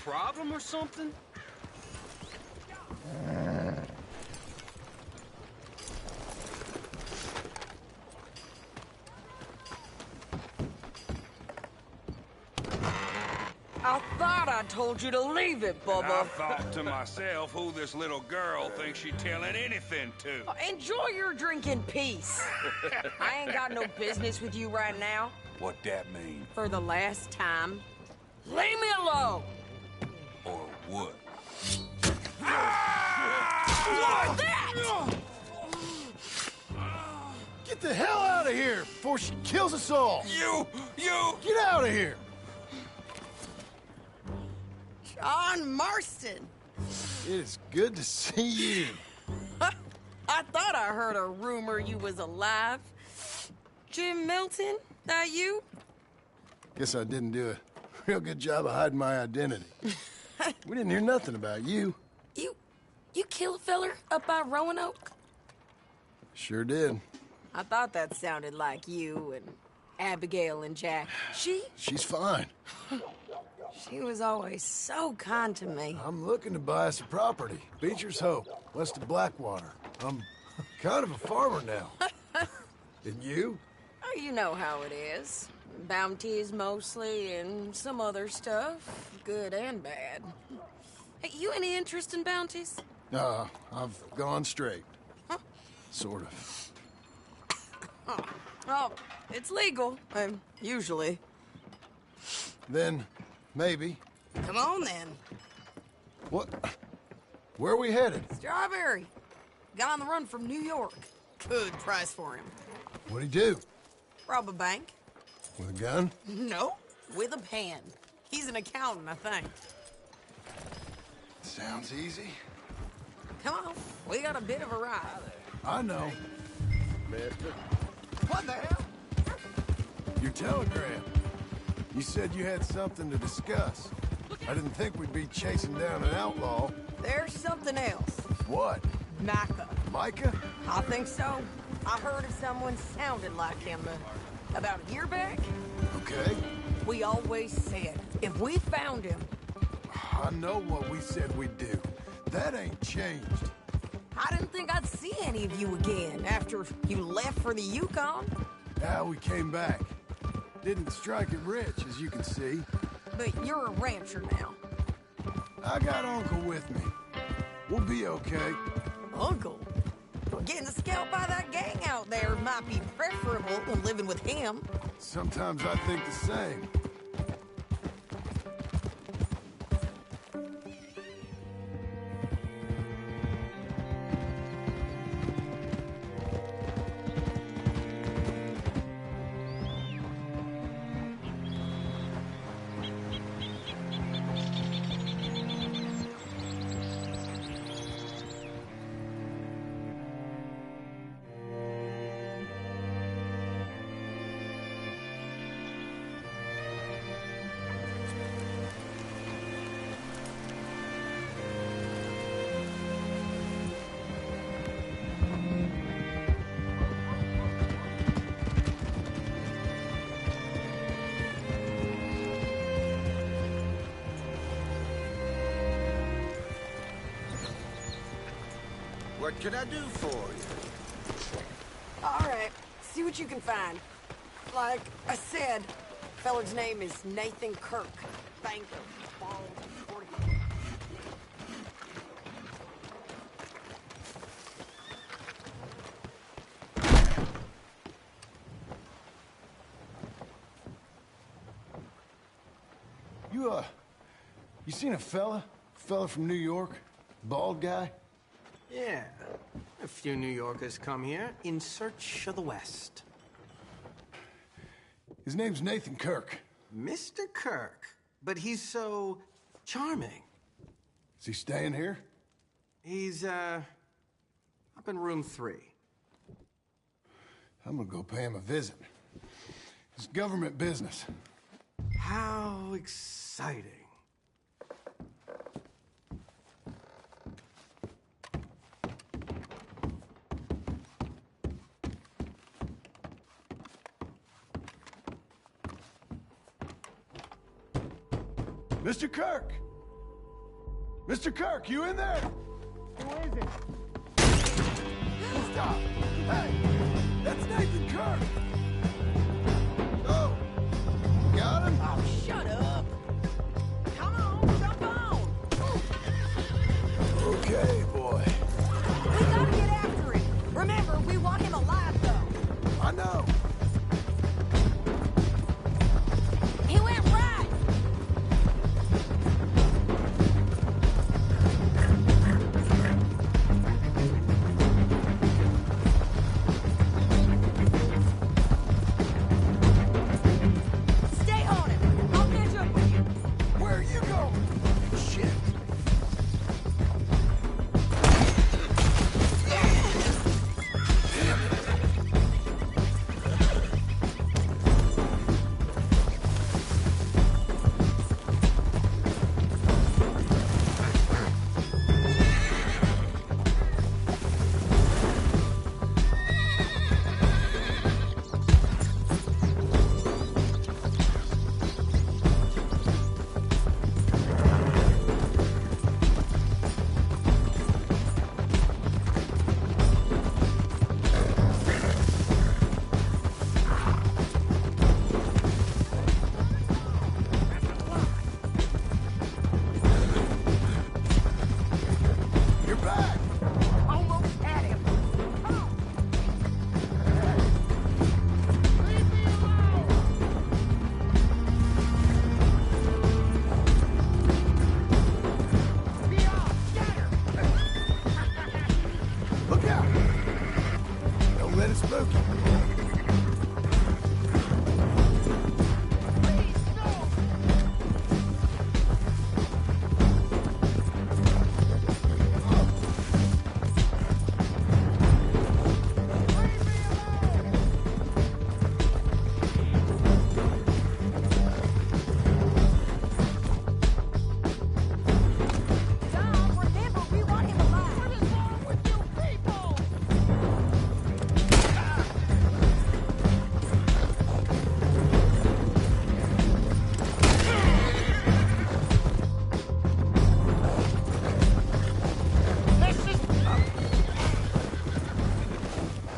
problem or something? I thought I told you to leave it, And I Bubba. thought to myself who this little girl thinks she telling anything to. Enjoy your drink in peace. I ain't got no business with you right now. What that mean? For the last time, leave me alone. Or what? What's that? Get the hell out of here before she kills us all! You! Get out of here! John Marston. It is good to see you. I thought I heard a rumor you was alive. Jim Milton, that you? Guess I didn't do a real good job of hiding my identity. We didn't hear nothing about you. You kill a feller up by Roanoke? Sure did. I thought that sounded like you and Abigail and Jack. She's fine. She was always so kind to me. I'm looking to buy us a property. Beecher's Hope, west of Blackwater. I'm kind of a farmer now. And you? Oh, you know how it is. Bounties mostly, and some other stuff, good and bad. Hey, you any interest in bounties? I've gone straight. Huh? Sort of. Oh, it's legal, usually. Then, maybe. Come on, then. What? Where are we headed? Strawberry. Got on the run from New York. Good price for him. What'd he do? Rob a bank? With a gun? No, with a pen. He's an accountant, I think. Sounds easy. Come on, we got a bit of a ride. I know. Mister. What the hell? Your telegram. You said you had something to discuss. I didn't think we'd be chasing down an outlaw. There's something else. What? Micah. Micah? I think so. I heard of someone sounded like him about a year back. Okay. We always said, if we found him... I know what we said we'd do. That ain't changed. I didn't think I'd see any of you again after you left for the Yukon. Now we came back. Didn't strike it rich, as you can see. But you're a rancher now. I got Uncle with me. We'll be okay. Uncle? Well, getting scalped by that gang out there might be preferable than living with him. Sometimes I think the same. What can I do for you? All right, see what you can find. Like I said, feller's name is Nathan Kirk. Banker, bald, 40. You seen a fella? Fella from New York? Bald guy? Yeah. A few New Yorkers come here in search of the West. His name's Nathan Kirk. Mr. Kirk. But he's so charming. Is he staying here? He's, up in room 3. I'm gonna go pay him a visit. It's government business. How exciting. Mr. Kirk! Mr. Kirk, you in there? Who is it? Stop! Hey! That's Nathan Kirk! Oh! Got him? Oh, shut up. Come on, jump on. Okay, boy. We gotta get after him. Remember, we want him alive, though. I know. He went right. Stay on him. I'll catch up with you. Where are you going? Shit. You're back! Almost had him. Come on. Look out! Don't let it spook you. Tom, remember, we want him alive. What is wrong with you people?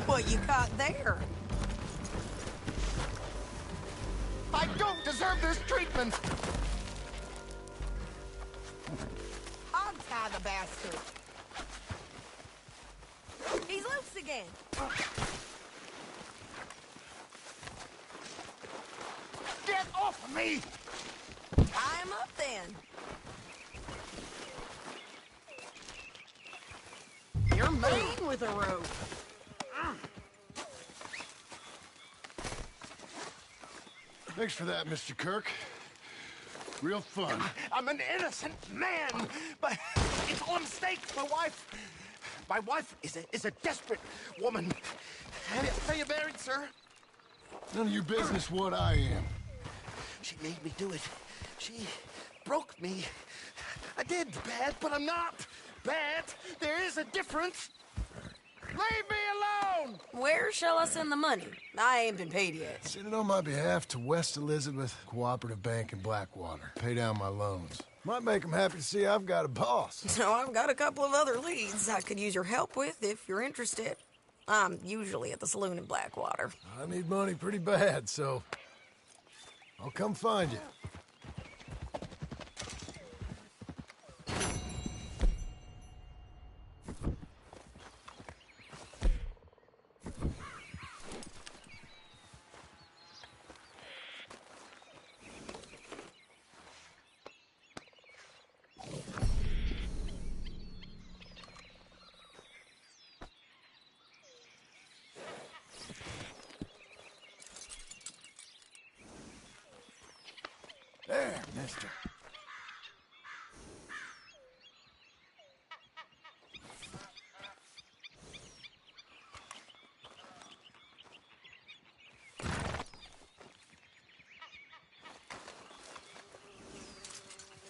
What you caught there? I don't deserve this treatment! Untie the bastard. He's loose again. Get off of me! Tie him up then. You're mean with a rope. Thanks for that, Mr. Kirk. Real fun. I'm an innocent man, but it's all a mistake. My wife is a desperate woman. Are you married, sir? None of your business what I am. She made me do it. She broke me. I did bad, but I'm not bad. There is a difference. Leave me alone! Where shall I send the money? I ain't been paid yet. Send it on my behalf to West Elizabeth Cooperative Bank in Blackwater. Pay down my loans. Might make them happy to see I've got a boss. So I've got a couple of other leads I could use your help with if you're interested. I'm usually at the saloon in Blackwater. I need money pretty bad, so I'll come find you. There, mister.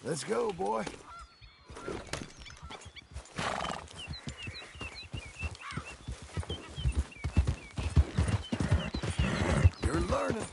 Let's go, boy. You're learning.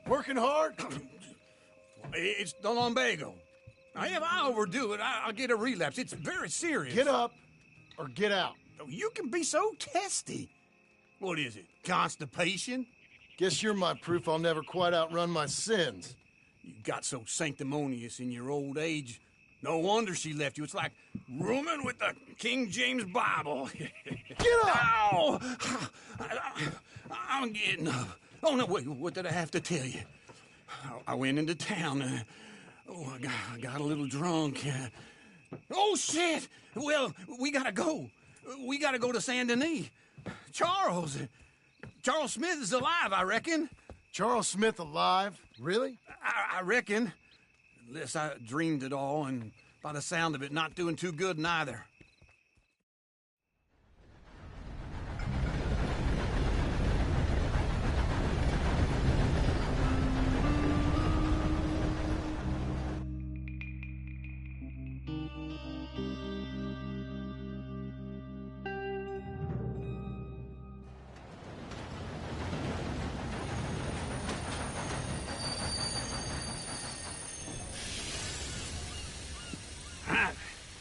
Working hard? It's the lumbago. Now, if I overdo it, I'll get a relapse. It's very serious. Get up or get out. Oh, you can be so testy. What is it, constipation? Guess you're my proof I'll never quite outrun my sins. You got so sanctimonious in your old age. No wonder she left you. It's like rooming with the King James Bible. Get up! Ow! I'm getting up. Oh, no, wait, what did I have to tell you? I went into town. I got a little drunk. Oh, shit! Well, we gotta go. We gotta go to Saint Denis. Charles Smith is alive, I reckon. Charles Smith alive? Really? I reckon. Unless I dreamed it all, and by the sound of it, not doing too good neither.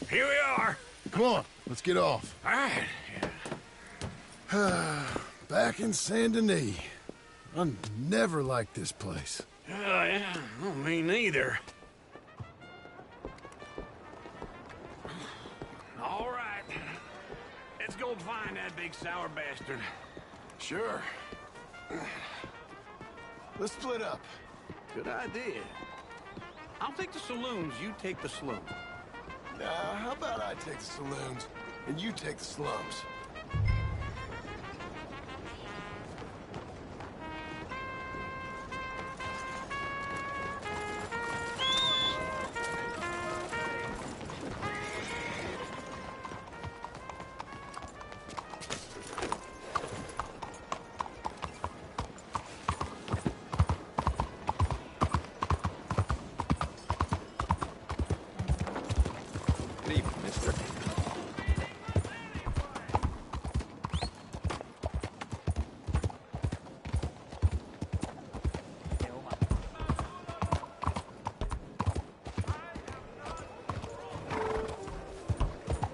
Here we are. Come on, let's get off. All right. Back in Saint Denis. I never liked this place. Yeah, well, me neither. All right. Let's go find that big sour bastard. Sure. Let's split up. Good idea. I'll take the saloons, you take the slums. How about I take the saloons and you take the slums?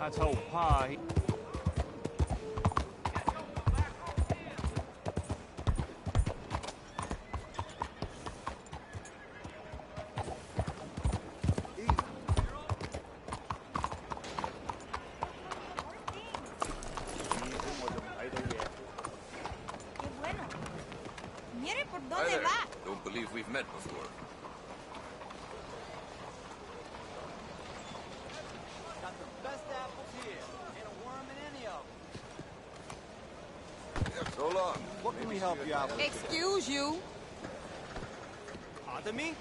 I told Pa Mire por dónde va. Don't believe we've met before. got the best apples here. Ain't a worm in any of them. So long. What can we help you out with? Excuse you. Pardon me?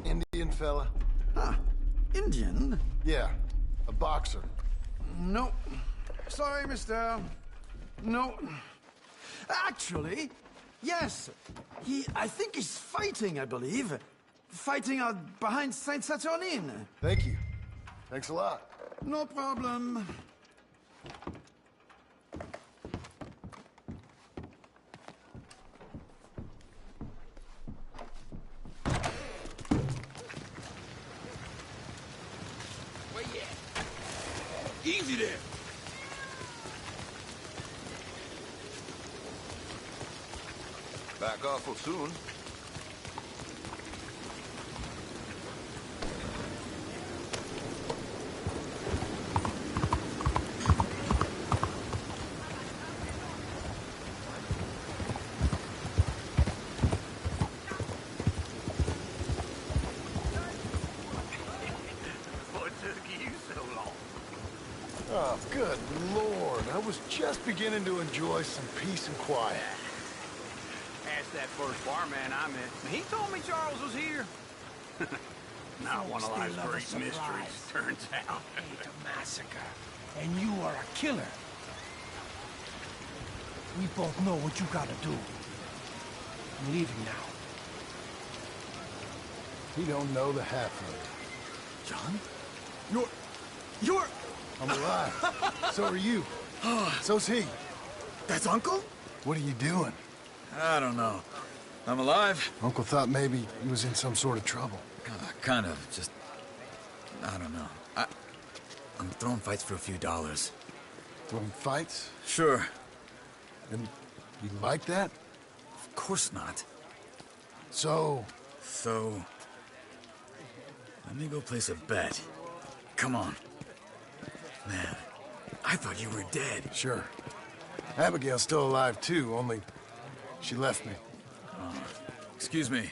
Indian fella? Indian? Yeah, a boxer. No. Sorry, mister. No. Actually, yes. I think he's fighting, I believe. Fighting out behind Saint Saturnin. Thank you. Thanks a lot. No problem. Where you at? Easy there. Back awful soon. Oh, good Lord. I was just beginning to enjoy some peace and quiet. Asked that first barman I met. He told me Charles was here. Not one of life's great mysteries, turns out. Hate a massacre, and you are a killer. We both know what you gotta do. I'm leaving now. He don't know the half of it. John? You're... I'm alive. So are you. So's he. That's Uncle? What are you doing? I don't know. I'm alive. Uncle thought maybe he was in some sort of trouble. Kind of. Just... I don't know. I'm throwing fights for a few dollars. Throwing fights? Sure. And you like that? Of course not. So... So... Let me go place a bet. Come on. Man, I thought you were dead. Sure. Abigail's still alive, too, only she left me. Excuse me.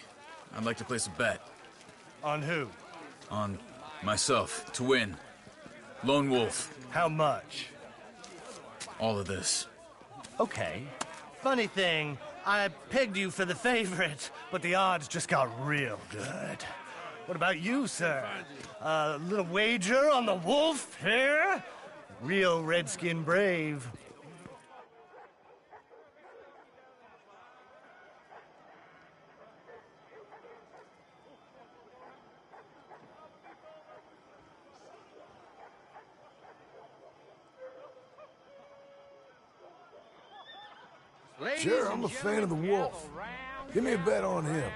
I'd like to place a bet. On who? On myself, to win. Lone Wolf. How much? All of this. Okay. Funny thing, I pegged you for the favorite, but the odds just got real good. What about you, sir? A little wager on the wolf here? Real redskin brave. Sure, I'm a fan of the wolf. Give me a bet on him.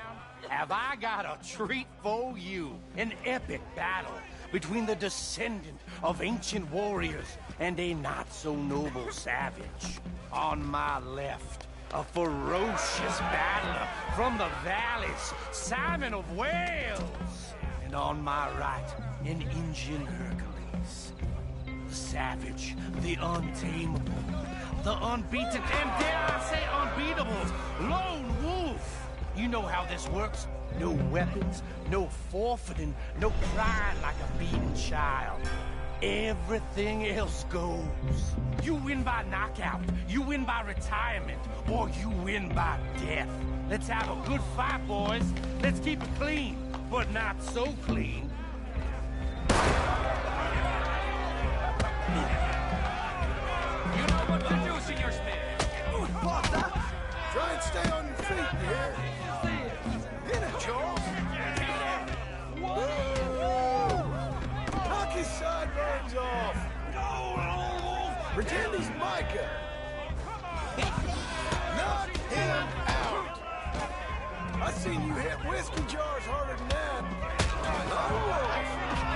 Have I got a treat for you? An epic battle between the descendant of ancient warriors and a not-so-noble savage. On my left, a ferocious battler from the valleys, Simon of Wales. And on my right, an Indian Hercules. The savage, the untamable, the unbeaten, and dare I say unbeatable, Lone Wolf. You know how this works. No weapons, no forfeiting, no crying like a beaten child. Everything else goes. You win by knockout, you win by retirement, or you win by death. Let's have a good fight, boys. Let's keep it clean, but not so clean. You know what to do, Senor Smith. Partner, try and stay on your feet, you hear? Hit it, Charles. Whoa! Knock his sideburns off. Pretend he's Micah. Knock him out. I seen you hit whiskey jars harder than that.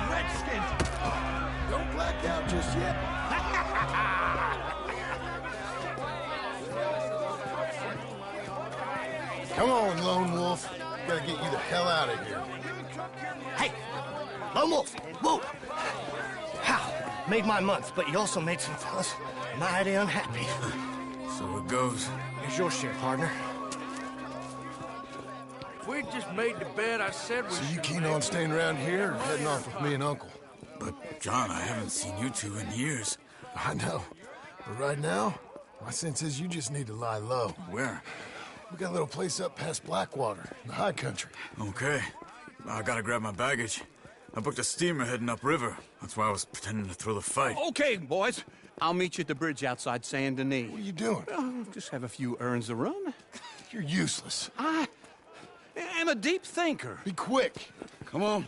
Redskins. Don't black out just yet. Come on, Lone Wolf. Gotta get you the hell out of here. Hey, Lone Wolf, whoa! How? Made my month, but you also made some fellas mighty unhappy. So it goes. Here's your share, partner. If we just made the bet I said we So you should keen make. on staying around here or heading off with me and Uncle? But, John, I haven't seen you two in years. I know. But right now, my sense is you just need to lie low. Where? We got a little place up past Blackwater, in the high country. Okay. I gotta grab my baggage. I booked a steamer heading upriver. That's why I was pretending to throw the fight. Okay, boys. I'll meet you at the bridge outside Saint Denis. What are you doing? Just have a few errands to run. You're useless. I am a deep thinker. Be quick. Come on.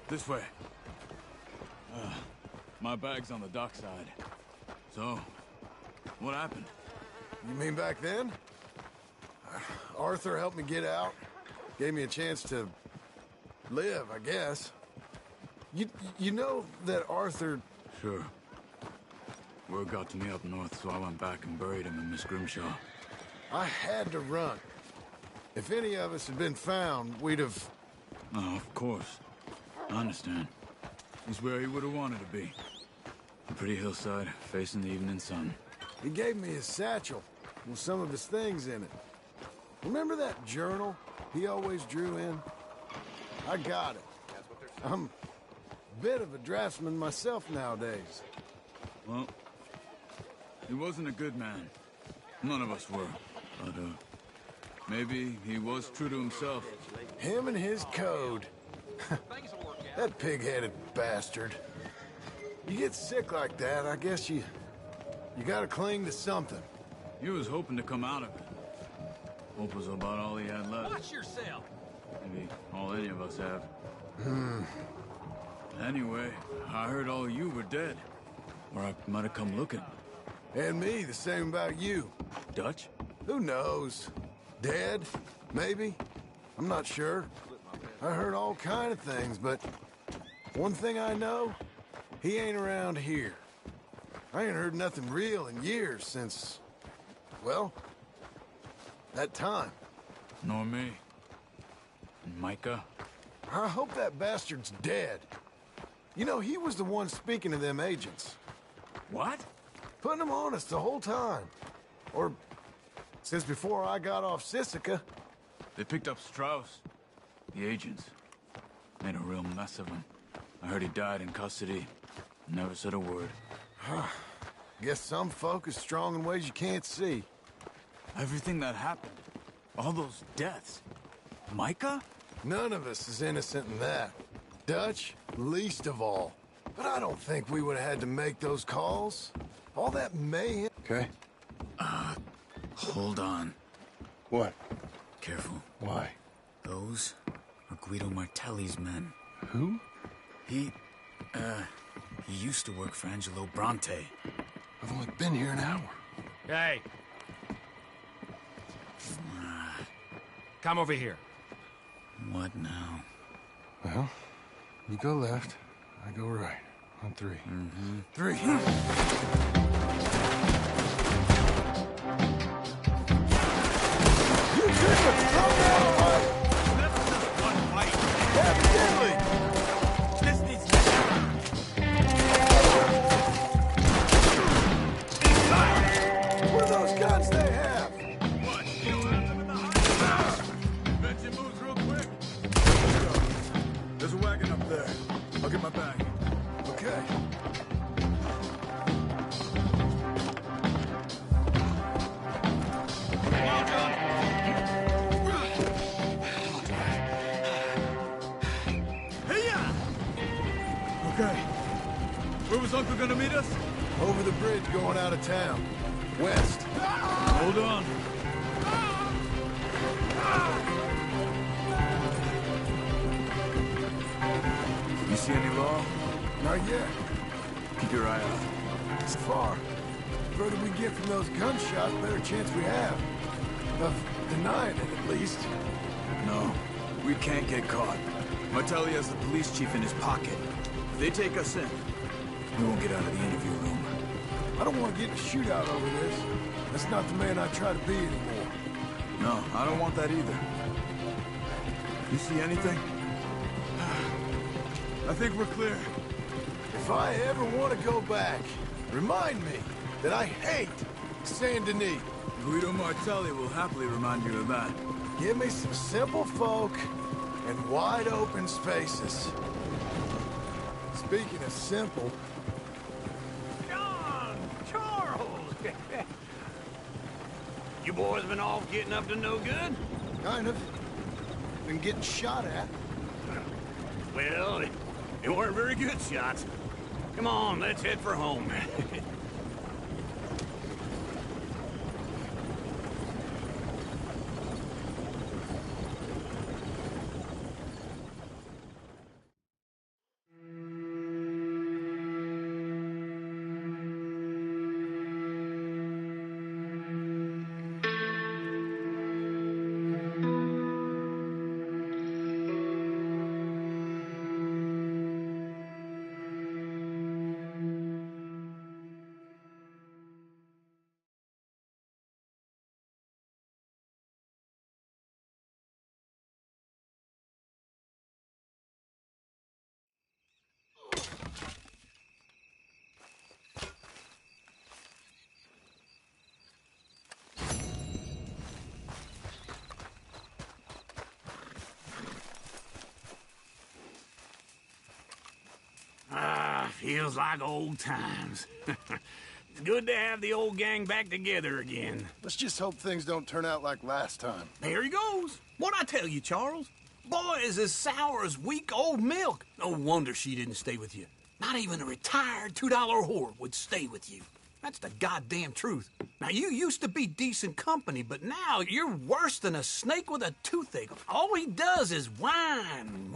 This way. My bag's on the dockside. So, what happened? You mean back then? Arthur helped me get out. Gave me a chance to live, I guess. You know that Arthur... Sure. Word got to me up north, so I went back and buried him in Miss Grimshaw. I had to run. If any of us had been found, we'd have... Oh, of course. I understand. He's where he would have wanted to be. A pretty hillside, facing the evening sun. He gave me his satchel with some of his things in it. Remember that journal he always drew in? I got it. I'm a bit of a draftsman myself nowadays. Well, he wasn't a good man. None of us were. But, maybe he was true to himself. Him and his code. That pig-headed bastard. You get sick like that, I guess you gotta cling to something. He was hoping to come out of it. Hope was about all he had left. Watch yourself. Maybe all any of us have. Anyway, I heard all you were dead. Or I might have come looking. And me, the same about you. Dutch? Who knows? Dead? Maybe? I'm not sure. I heard all kind of things, but one thing I know, he ain't around here. I ain't heard nothing real in years since, well, that time. Nor me. And Micah? I hope that bastard's dead. You know, he was the one speaking to them agents. What? Putting them on us the whole time. Or since before I got off Sisika. They picked up Strauss. The agents. Made a real mess of him. I heard he died in custody. Never said a word. Guess some folk is strong in ways you can't see. Everything that happened. All those deaths. Micah? None of us is innocent in that. Dutch, least of all. But I don't think we would have had to make those calls. All that mayhem... Okay. Hold on. What? Careful. Why? Those are Guido Martelli's men. Who? He used to work for Angelo Bronte. I've only been here an hour. Hey. Come over here. What now? Well, you go left, I go right. On three. Mm-hmm. 3. You took a throw out! Never just one fight. Evidently! This needs to What are those guns they have? What? You don't have them in the house? Bet you moves real quick. Let's go. There's a wagon up there. I'll get my bag. Okay. Okay. Where was Uncle gonna meet us? Over the bridge going out of town. West. Hold on. You see any law? Not yet. Keep your eye out. It's far. The further we get from those gunshots, better chance we have. Of denying it, at least. No, we can't get caught. Martelli has the police chief in his pocket. If they take us in, we won't get out of the interview room. I don't want to get in a shootout over this. That's not the man I try to be anymore. No, I don't want that either. You see anything? I think we're clear. If I ever want to go back, remind me that I hate Saint Denis. Guido Martelli will happily remind you of that. Give me some simple folk and wide open spaces. Speaking of simple... John! Charles! You boys been off getting up to no good? Kind of. Been getting shot at. Well, they weren't very good shots. Come on, let's head for home. Feels like old times. It's good to have the old gang back together again. Let's just hope things don't turn out like last time. There he goes. What'd I tell you, Charles? Boy is as sour as weak old milk. No wonder she didn't stay with you. Not even a retired $2 whore would stay with you. That's the goddamn truth. Now, you used to be decent company, but now you're worse than a snake with a toothache. All he does is whine.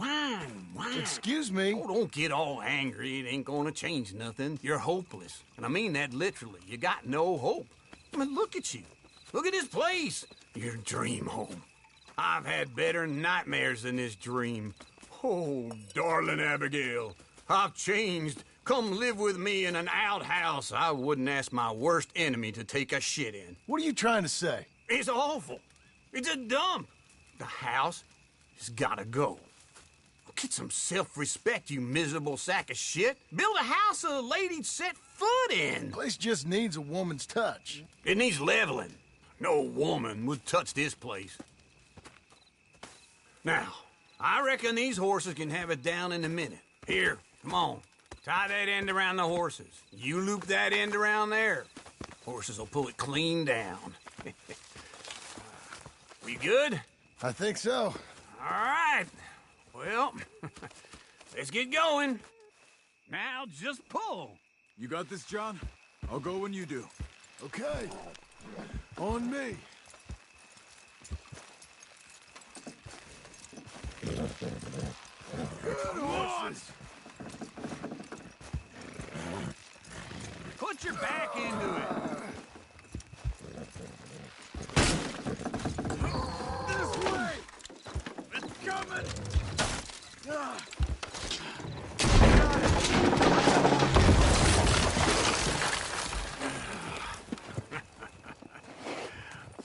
Excuse me? Oh, don't get all angry. It ain't gonna change nothing. You're hopeless. And I mean that literally. You got no hope. I mean, look at you. Look at this place. Your dream home. I've had better nightmares than this dream. Oh, darling Abigail, I've changed. Come live with me in an outhouse I wouldn't ask my worst enemy to take a shit in. What are you trying to say? It's awful. It's a dump. The house has gotta go. Get some self-respect, you miserable sack of shit. Build a house a lady'd set foot in. The place just needs a woman's touch. It needs leveling. No woman would touch this place. Now, I reckon these horses can have it down in a minute. Here, come on. Tie that end around the horses. You loop that end around there. Horses will pull it clean down. We good? I think so. All right. Well, let's get going. Now just pull. You got this, John? I'll go when you do. Okay. On me. Good horse! Put your back into it. This way! It's coming!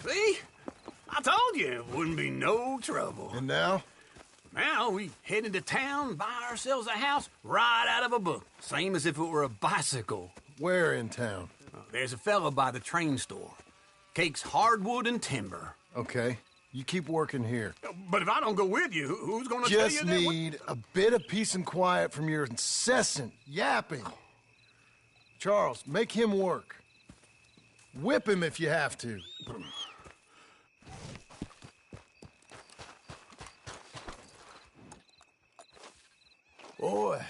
See? I told you it wouldn't be no trouble. And now? Now we head into town, buy ourselves a house right out of a book. Same as if it were a bicycle. Where in town? There's a fella by the train store. Cakes hardwood and timber. Okay. You keep working here. But if I don't go with you, who's gonna tell you Just that? need a bit of peace and quiet from your incessant yapping. Charles, make him work. Whip him if you have to. Boy.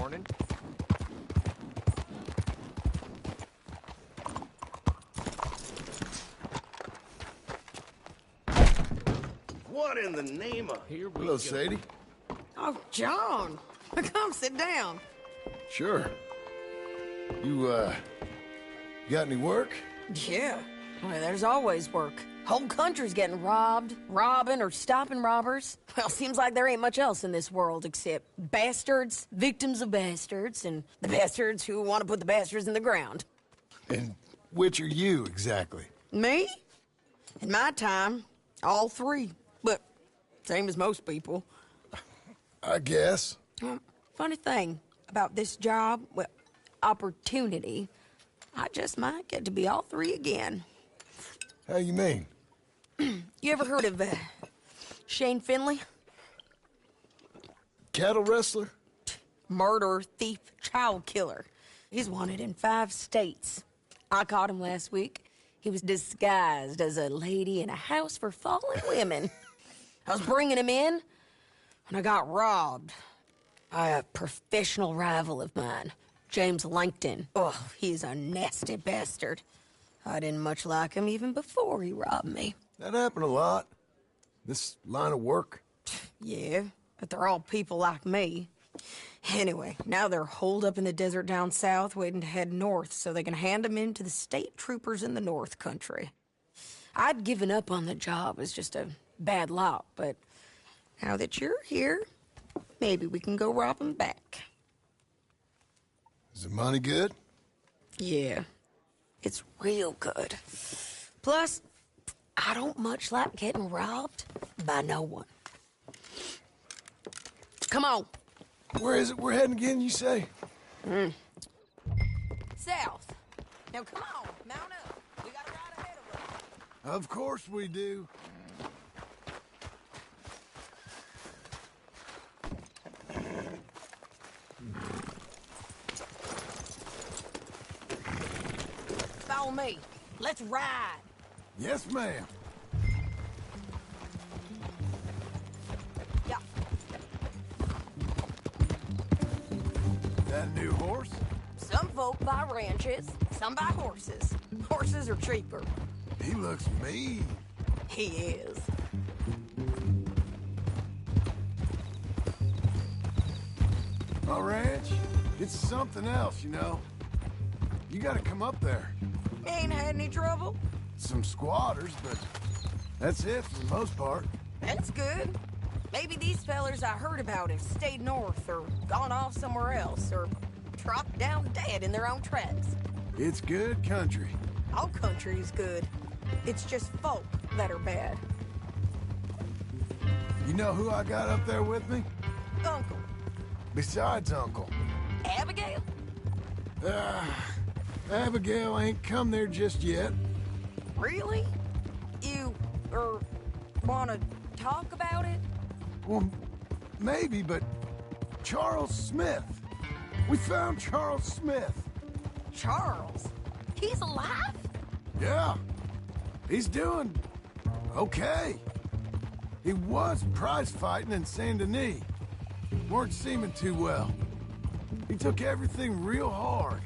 Morning. What in the name of... Hello, Sadie. Oh, John. Come sit down. Sure. You got any work? Yeah. Well, there's always work. Whole country's getting robbed, robbing, or stopping robbers. Well, seems like there ain't much else in this world except bastards, victims of bastards, and the bastards who want to put the bastards in the ground. And which are you, exactly? Me? In my time, all three. But same as most people. I guess. Funny thing about this job, well, opportunity, I just might get to be all three again. How you mean? You ever heard of Shane Finley? Cattle wrestler? Murderer, thief, child killer. He's wanted in 5 states. I caught him last week. He was disguised as a lady in a house for fallen women. I was bringing him in when I got robbed by a professional rival of mine, James Langton. Oh, he's a nasty bastard. I didn't much like him even before he robbed me. That happened a lot. This line of work. Yeah, but they're all people like me. Anyway, now they're holed up in the desert down south, waiting to head north so they can hand them in to the state troopers in the north country. I'd given up on the job as just a bad lot, but now that you're here, maybe we can go rob them back. Is the money good? Yeah, it's real good. Plus, I don't much like getting robbed by no one. Come on. Where is it we're heading again, you say? South. Now come on, mount up. We got a ride ahead of us. Of course we do. Follow me. Let's ride. Yes, ma'am. Yeah. That a new horse? Some folk buy ranches, some buy horses. Horses are cheaper. He looks mean. He is. My ranch, it's something else, you know. You gotta come up there. Ain't had any trouble? Some squatters, but that's it for the most part. That's good. Maybe these fellers I heard about have stayed north or gone off somewhere else or dropped down dead in their own tracks. It's good country. All country is good. It's just folk that are bad. You know who I got up there with me? Uncle. Besides Uncle. Abigail? Abigail ain't come there just yet. Really? You, wanna talk about it? Well, maybe, but Charles Smith. We found Charles Smith. Charles? He's alive? Yeah. He's doing okay. He was prize fighting in Saint Denis. Weren't seeming too well. He took everything real hard.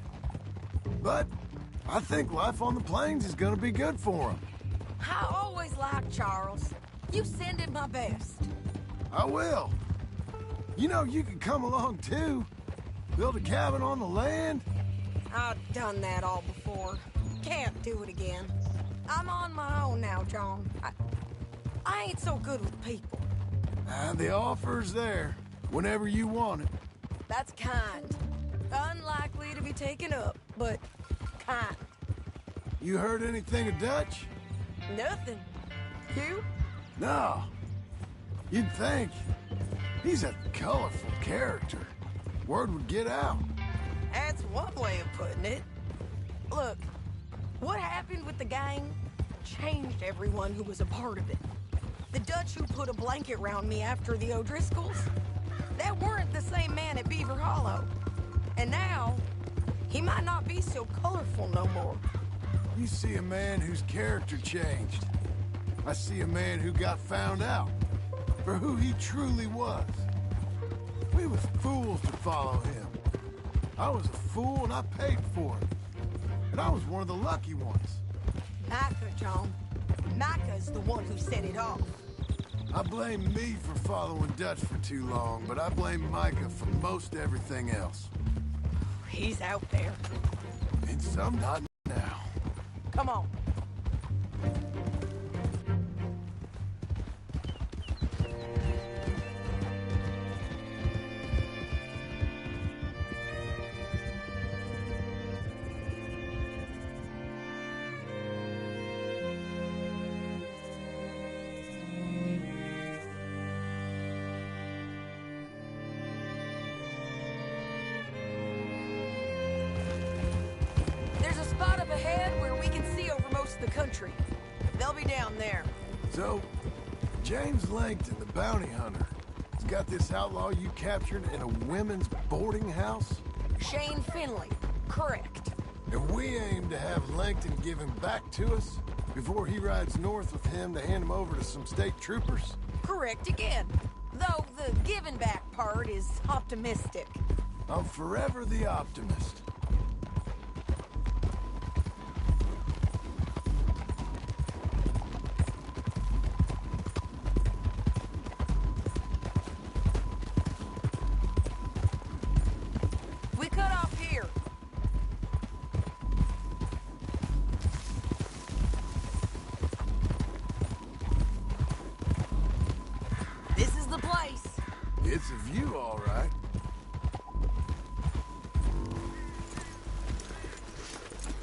But I think life on the plains is gonna be good for him. I always liked Charles. You send him my best. I will. You know, you can come along too. Build a cabin on the land. I've done that all before. Can't do it again. I'm on my own now, John. I ain't so good with people. The offer's there, whenever you want it. That's kind. Unlikely to be taken up, but kind. You heard anything of Dutch? Nothing. You? No. You'd think. He's a colorful character. Word would get out. That's one way of putting it. Look, what happened with the gang changed everyone who was a part of it. The Dutch who put a blanket round me after the O'Driscolls, that weren't the same man at Beaver Hollow. And now, he might not be so colorful no more. You see a man whose character changed. I see a man who got found out for who he truly was. We was fools to follow him. I was a fool and I paid for it. And I was one of the lucky ones. Micah, John. Micah's the one who set it off. I blame me for following Dutch for too long, but I blame Micah for most everything else. He's out there. And some not now. Come on. the country. They'll be down there. So, James Langton, the bounty hunter, has got this outlaw you captured in a women's boarding house? Shane Finley. Correct. And we aim to have Langton give him back to us before he rides north with him to hand him over to some state troopers? Correct again. Though the giving back part is optimistic. I'm forever the optimist. We cut off here. This is the place. It's a view, all right.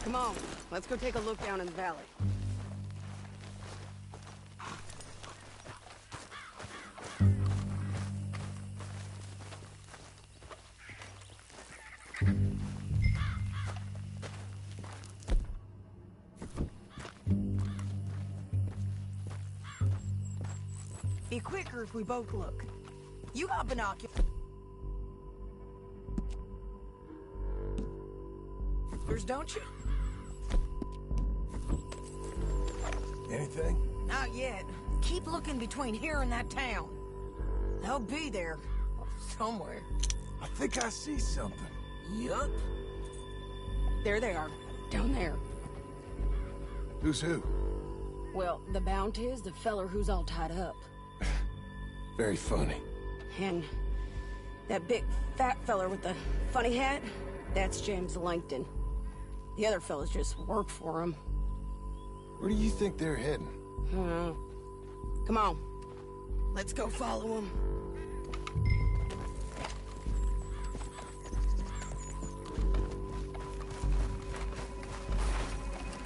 Come on, let's go take a look down in the valley. Be quicker if we both look. You got binoculars, don't you? Anything? Not yet. Keep looking between here and that town. They'll be there. Somewhere. I think I see something. Yup. There they are. Down there. Who's who? Well, the bounty is the feller who's all tied up. Very funny. And that big fat feller with the funny hat, that's James Langton. The other fellas just work for him. Where do you think they're heading? Come on. Let's go follow them.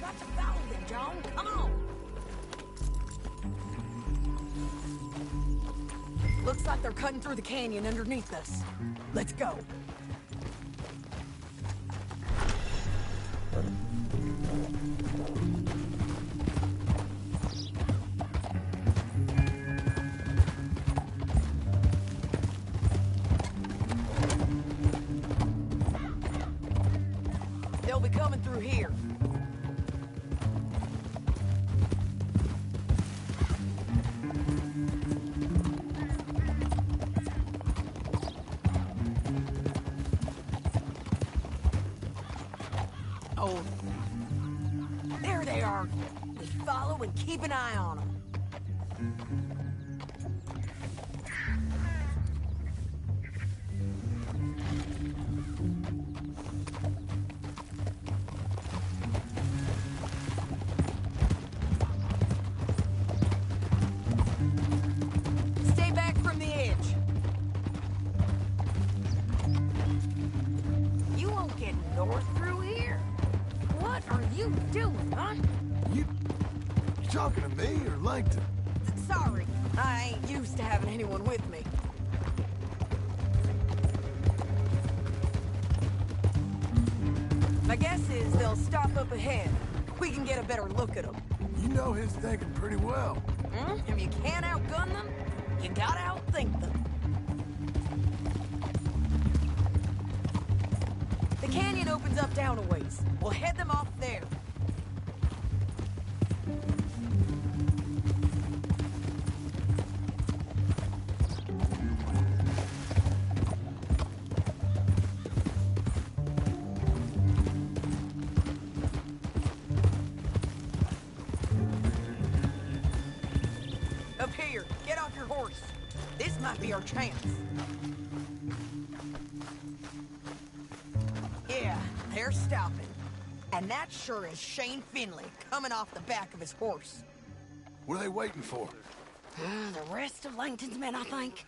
Got to follow them, John. Come on. Looks like they're cutting through the canyon underneath us. Let's go. They'll be coming through here. Oh, there they are. Just follow and keep an eye on them. Stay back from the edge. You won't get north through here. What are you doing, huh? You talking to me or Langton? Sorry, I ain't used to having anyone with me. My guess is they'll stop up ahead. We can get a better look at them. You know his thinking pretty well. If you can't outgun them, you gotta outthink them. The canyon opens up down a ways. We'll head them off there. Up here, get off your horse. This might be our chance. Yeah, they're stopping. And that sure is Shane Finley coming off the back of his horse. What are they waiting for? The rest of Langton's men, I think.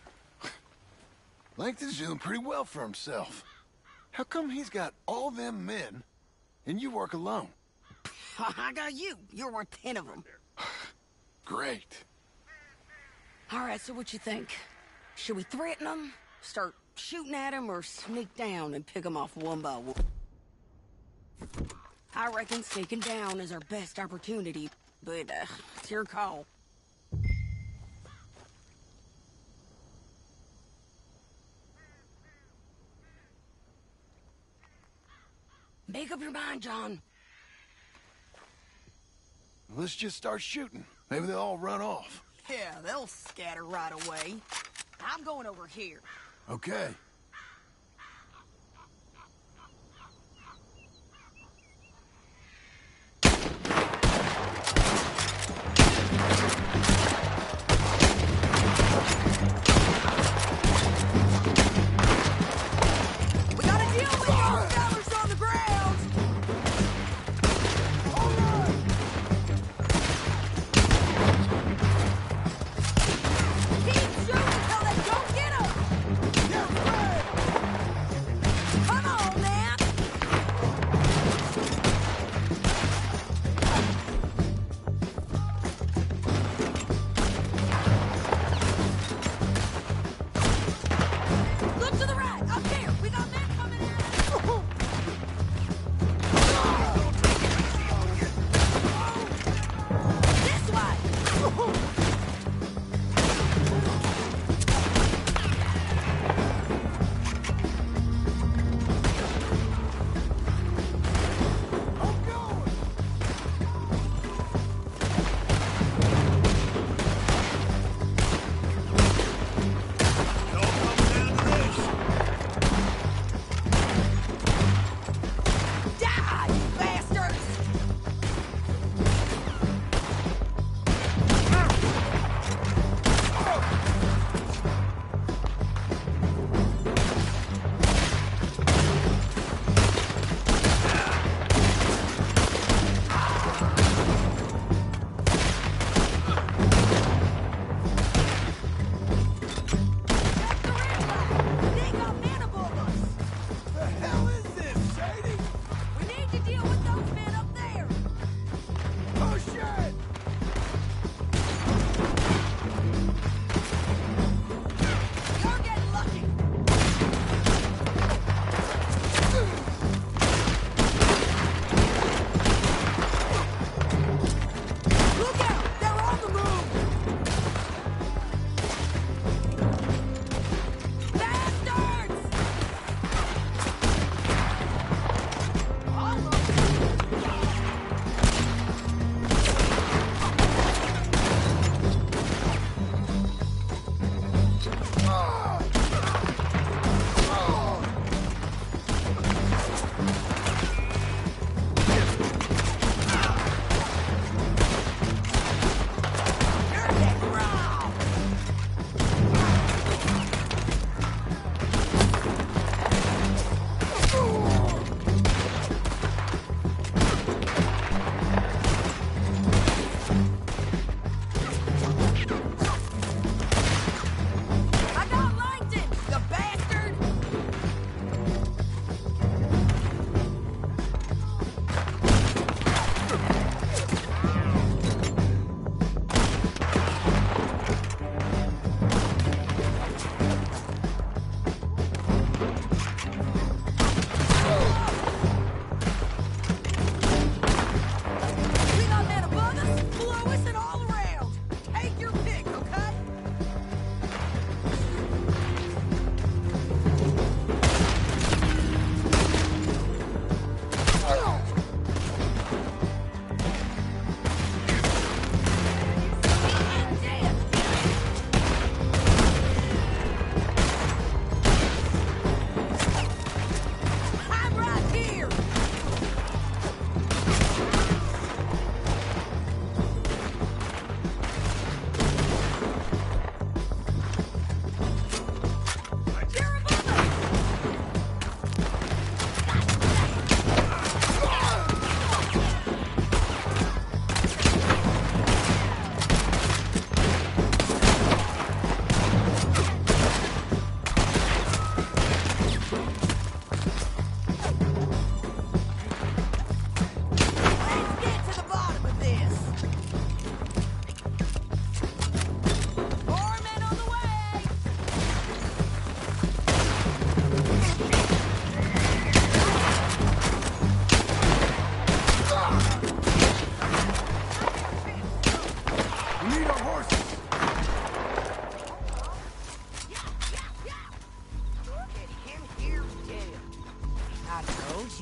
Langton's doing pretty well for himself. How come he's got all them men and you work alone? I got you. You're worth 10 of them. Great. All right, so what you think? Should we threaten them, start shooting at them, or sneak down and pick them off one by one? I reckon sneaking down is our best opportunity, but it's your call. Make up your mind, John. Let's just start shooting. Maybe they'll all run off. Yeah, they'll scatter right away. I'm going over here. Okay. We gotta deal with those fellas on the ground! Keep shooting till they don't get us! Come on, man! Look to the right! Up there! We got men coming at us! This way!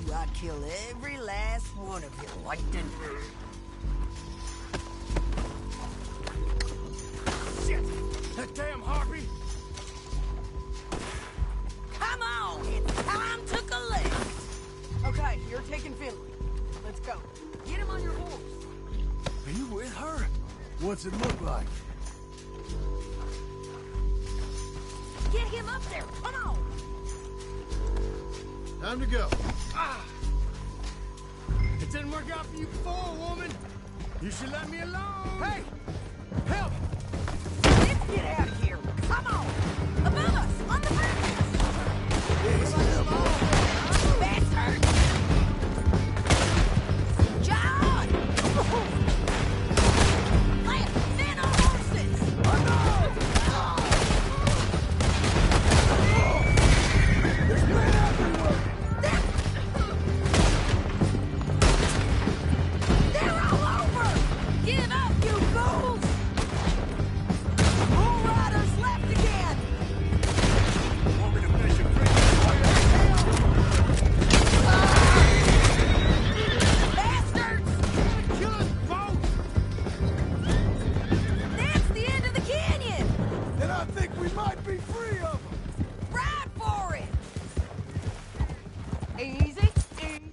you, I'd kill every last one of you, Langton. Shit! That damn harpy! Come on, it's time to collect. Okay, you're taking Finley. Let's go. Get him on your horse. Are you with her? What's it look like? Get him up there. Come on. Time to go. It didn't work out for you before, woman. You should let me alone. Hey! Help! Let's get out of here. Come on. Above us, on the bridge. Bastard! John! Land, men on horses! Oh, no! There's men everywhere! They're all over! Give up, you fools! Bull riders left again! Want me to finish a drink? Bastards! Kill us both! That's the end of the canyon! Then I think we might be free of them. Ride for it! Easy, easy.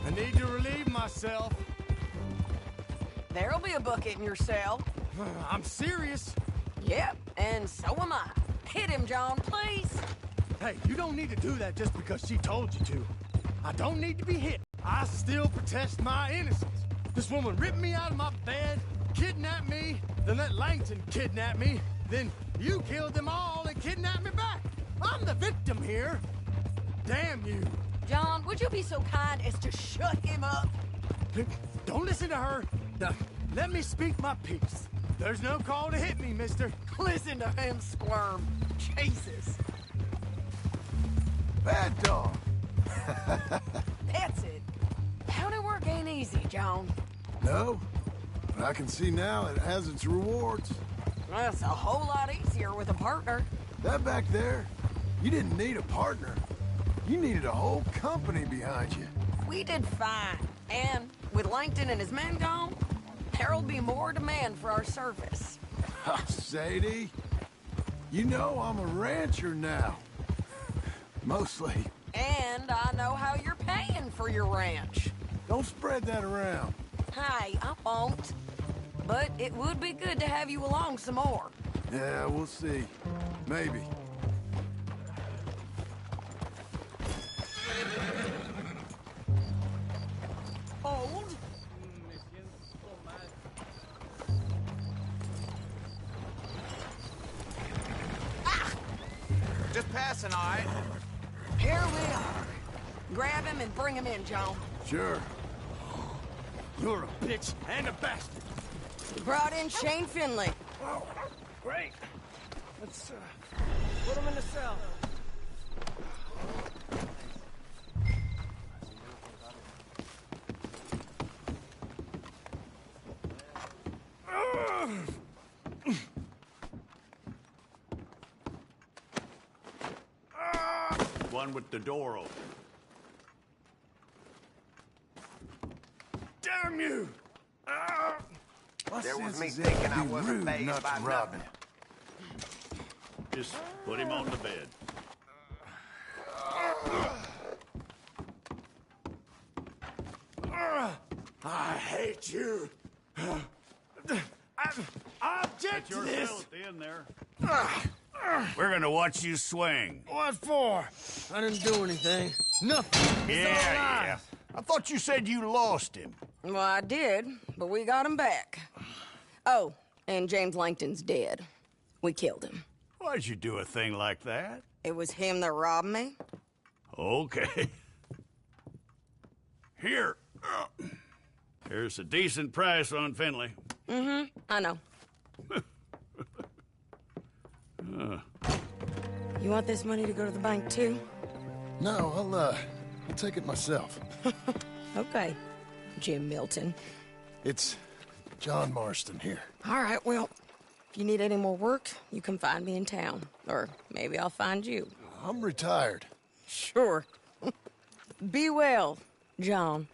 I need to relieve myself. There'll be a bucket in your cell. I'm serious. Yep, and so am I. Hit him, John, please. Hey, you don't need to do that just because she told you to. I don't need to be hit. I still protest my innocence. This woman ripped me out of my bed, kidnapped me, then let Langton kidnap me, then you killed them all and kidnapped me back. I'm the victim here. Damn you. John, would you be so kind as to shut him up? Don't listen to her. Let me speak my piece. There's no call to hit me, mister. Listen to him squirm. Jesus. Bad dog. That's it. County work ain't easy, John. No, but I can see now it has its rewards. That's a whole lot easier with a partner. That back there, you didn't need a partner. You needed a whole company behind you. We did fine. And with Langton and his men gone, there'll be more demand for our service. Sadie, you know I'm a rancher now. Mostly. And I know how you're paying for your ranch. Don't spread that around. Hey, I won't. But it would be good to have you along some more. Yeah, we'll see. Maybe. Hold. Just passing, all right? Here we are. Grab him and bring him in, John. Sure. You're a bitch and a bastard. Brought in Shane Finley. Oh, great. Let's put him in the cell. One with the door open. Damn you! There was me thinking I wasn't rude not about to rob him. Just put him on the bed. I hate you. I object to this. At the end there. We're gonna watch you swing. What for? I didn't do anything. Nothing. It's all lies. I thought you said you lost him. Well, I did, but we got him back. Oh, and James Langton's dead. We killed him. Why'd you do a thing like that? It was him that robbed me. Okay. Here. There's a decent price on Finley. Mm-hmm, I know. You want this money to go to the bank, too? No, I'll take it myself. Okay, Jim Milton. It's John Marston here. All right, well, if you need any more work, you can find me in town. Or maybe I'll find you. I'm retired. Sure. Be well, John.